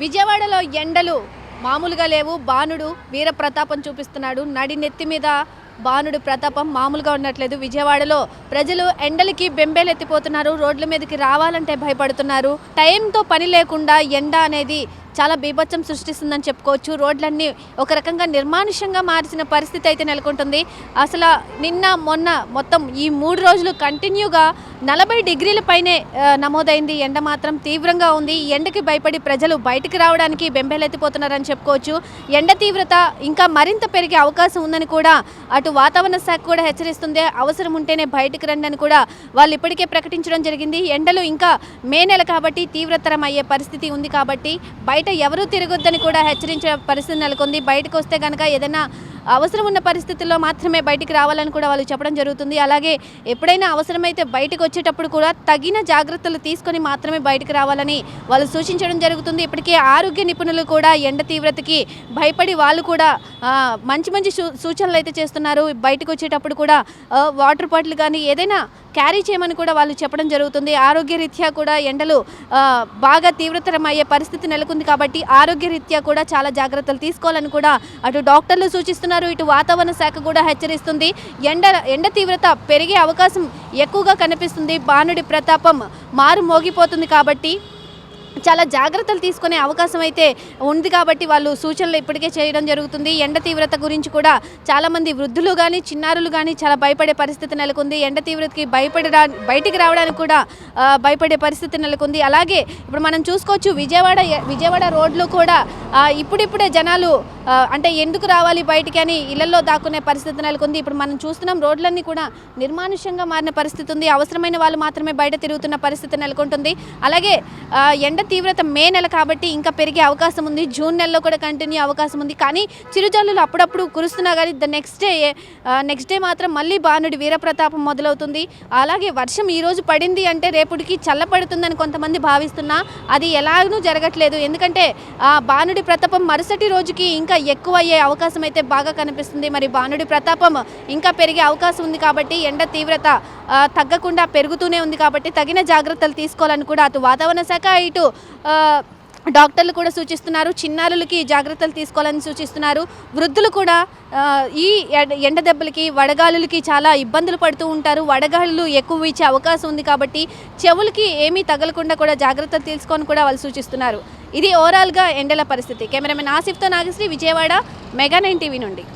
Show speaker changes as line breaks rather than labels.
విజయవాడలో ఎండలు మామూలుగా లేవు. బాణుడు వీర ప్రతాపం చూపిస్తున్నాడు. నడి నెత్తి మీద బాణుడు ప్రతాపం మామూలుగా ఉండట్లేదు. విజయవాడలో ప్రజలు ఎండలకి బెంబేలెత్తిపోతున్నారు. రోడ్ల మీదకి రావాలంటే భయపడుతున్నారు. టైంతో పని లేకుండా ఎండ అనేది చాలా బీభత్సం సృష్టిస్తుందని చెప్పుకోవచ్చు. రోడ్లన్నీ ఒక రకంగా నిర్మానుష్యంగా మార్చిన పరిస్థితి అయితే నెలకొంటుంది. అసలు నిన్న మొన్న మొత్తం ఈ 3 రోజులు కంటిన్యూగా 40 డిగ్రీల పైనే నమోదైంది. ఎండ మాత్రం తీవ్రంగా ఉంది. ఈ ఎండకి భయపడి ప్రజలు బయటికి రావడానికి బెంబేలెత్తిపోతున్నారని చెప్పుకోవచ్చు. ఎండ తీవ్రత ఇంకా మరింత పెరిగే అవకాశం ఉందని కూడా అటు వాతావరణ శాఖ కూడా హెచ్చరిస్తుంది. అవసరం ఉంటేనే బయటికి రండి అని కూడా వాళ్ళు ఇప్పటికే ప్రకటించడం జరిగింది. ఎండలు ఇంకా మే నెల కాబట్టి తీవ్రతరం అయ్యే పరిస్థితి ఉంది. కాబట్టి బయట ఎవరూ తిరగొద్దని కూడా హెచ్చరించే పరిస్థితి నెలకొంది. బయటకు వస్తే కనుక ఏదైనా అవసరం ఉన్న పరిస్థితుల్లో మాత్రమే బయటికి రావాలని కూడా వాళ్ళు చెప్పడం జరుగుతుంది. అలాగే ఎప్పుడైనా అవసరమైతే బయటకు వచ్చేటప్పుడు కూడా తగిన జాగ్రత్తలు తీసుకొని మాత్రమే బయటకు రావాలని వాళ్ళు సూచించడం జరుగుతుంది. ఇప్పటికే ఆరోగ్య నిపుణులు కూడా ఎండ తీవ్రతకి భయపడి వాళ్ళు కూడా మంచి మంచి సూచనలు అయితే చేస్తున్నారు. బయటకు వచ్చేటప్పుడు కూడా వాటర్ బాటిల్ కానీ ఏదైనా క్యారీ చేయమని కూడా వాళ్ళు చెప్పడం జరుగుతుంది. ఆరోగ్య రీత్యా కూడా ఎండలు బాగా తీవ్రతరం అయ్యే పరిస్థితి నెలకొంది. కాబట్టి ఆరోగ్య రీత్యా కూడా చాలా జాగ్రత్తలు తీసుకోవాలని కూడా అటు డాక్టర్లు సూచిస్తున్నారు. ఇటు వాతావరణ శాఖ కూడా హెచ్చరిస్తుంది. ఎండ తీవ్రత పెరిగే అవకాశం ఎక్కువగా కనిపిస్తుంది. బాణుడి ప్రతాపం మారు మోగిపోతుంది. కాబట్టి చాలా జాగ్రత్తలు తీసుకునే అవకాశం అయితే ఉంది. కాబట్టి వాళ్ళు సూచనలు ఇప్పటికే చేయడం జరుగుతుంది. ఎండ తీవ్రత గురించి కూడా చాలామంది వృద్ధులు కానీ చిన్నారులు కానీ చాలా భయపడే పరిస్థితి నెలకొంది. ఎండ తీవ్రతకి బయటికి రావడానికి కూడా భయపడే పరిస్థితి నెలకొంది. అలాగే ఇప్పుడు మనం చూసుకోవచ్చు విజయవాడ రోడ్లు కూడా ఇప్పుడిప్పుడే జనాలు అంటే ఎందుకు రావాలి బయటికి అని ఇళ్లలో దాక్కునే పరిస్థితి నెలకొంది. ఇప్పుడు మనం చూస్తున్నాం రోడ్లన్నీ కూడా నిర్మానుష్యంగా మారిన పరిస్థితి ఉంది. అవసరమైన వాళ్ళు మాత్రమే బయట తిరుగుతున్న పరిస్థితి నెలకొంటుంది. అలాగే ఎండ తీవ్రత మే నెల కాబట్టి ఇంకా పెరిగే అవకాశం ఉంది. జూన్ నెలలో కూడా కంటిన్యూ అవకాశం ఉంది. కానీ చిరుజల్లులు అప్పుడప్పుడు కురుస్తున్నా కానీ నెక్స్ట్ డే మాత్రం మళ్ళీ బాణుడి వీరప్రతాపం మొదలవుతుంది. అలాగే వర్షం ఈరోజు పడింది అంటే రేపటికి చల్లపడుతుందని కొంతమంది భావిస్తున్నా అది ఎలాగూ జరగట్లేదు. ఎందుకంటే బాణుడి ప్రతాపం మరుసటి రోజుకి ఇంకా ఎక్కువ అయ్యే అవకాశం అయితే బాగా కనిపిస్తుంది. మరి బాణుడి ప్రతాపం ఇంకా పెరిగే అవకాశం ఉంది. కాబట్టి ఎండ తీవ్రత తగ్గకుండా పెరుగుతూనే ఉంది. కాబట్టి తగిన జాగ్రత్తలు తీసుకోవాలని కూడా అటు వాతావరణ శాఖ ఇటు డాక్టర్లు కూడా సూచిస్తున్నారు. చిన్నారులకి జాగ్రత్తలు తీసుకోవాలని సూచిస్తున్నారు. వృద్ధులు కూడా ఈ ఎండ దెబ్బలకి వడగాలులకి చాలా ఇబ్బందులు పడుతూ ఉంటారు. వడగాలులు ఎక్కువ వీచే అవకాశం ఉంది. కాబట్టి చెవులకి ఏమీ తగలకుండా కూడా జాగ్రత్తలు తీసుకొని కూడా వాళ్ళు సూచిస్తున్నారు. ఇది ఓవరాల్గా ఎండల పరిస్థితి. కెమెరామెన్ ఆసిఫ్తో నాగశ్రీ, విజయవాడ, మెగా 9 టీవీ నుండి.